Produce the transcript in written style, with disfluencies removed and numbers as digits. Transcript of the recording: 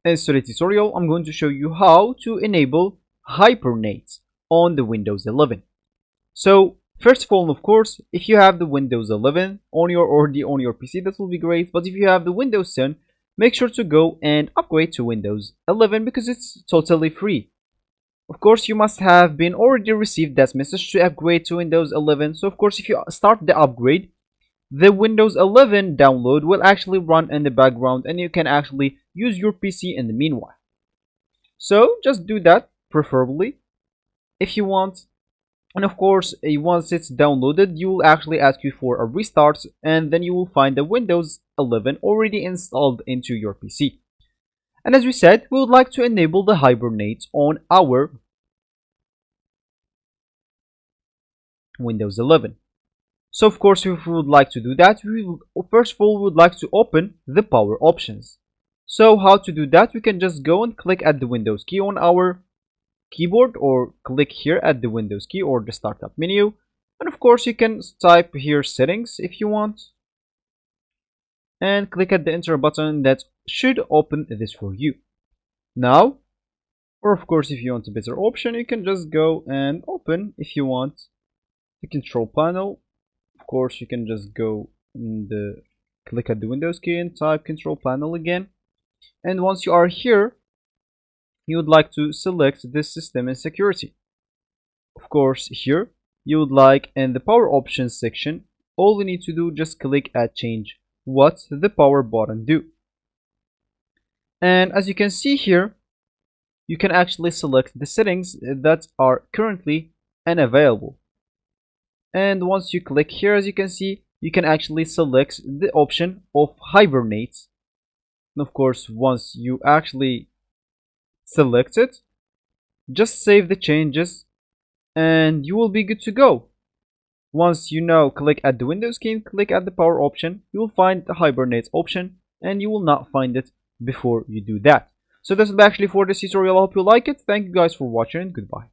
In today's tutorial, I'm going to show you how to enable Hibernate on the Windows 11. So first of all, of course, if you have the Windows 11 on your already on your PC, that will be great. But if you have the Windows 10, make sure to go and upgrade to Windows 11 because it's totally free. Of course, you must have been already received that message to upgrade to Windows 11. So of course, if you start the upgrade, the Windows 11 download will actually run in the background and you can actually use your PC in the meanwhile. So just do that preferably if you want. And of course, once it's downloaded, you will actually ask you for a restart and then you will find the Windows 11 already installed into your PC. And as we said, we would like to enable the Hibernate on our Windows 11. So of course, if we would like to do that, first of all, we would like to open the power options. So how to do that? We can just go and click at the Windows key on our keyboard or click here at the Windows key or the startup menu. And of course, you can type here settings if you want. And click at the enter button that should open this for you. Now, or of course, if you want a better option, you can just go and open if you want the control panel. Of course, you can just go and click at the Windows key and type control panel again. And once you are here, you would like to select this system and security. Of course, here you would like in the power options section, all you need to do just click at change what the power button do. And as you can see here, you can actually select the settings that are currently unavailable. And once you click here, as you can see, you can actually select the option of Hibernate. And of course, once you actually select it, just save the changes and you will be good to go. Once you now click at the Windows key and click at the power option, you will find the Hibernate option and you will not find it before you do that. So this is actually for this tutorial. I hope you like it. Thank you guys for watching and goodbye.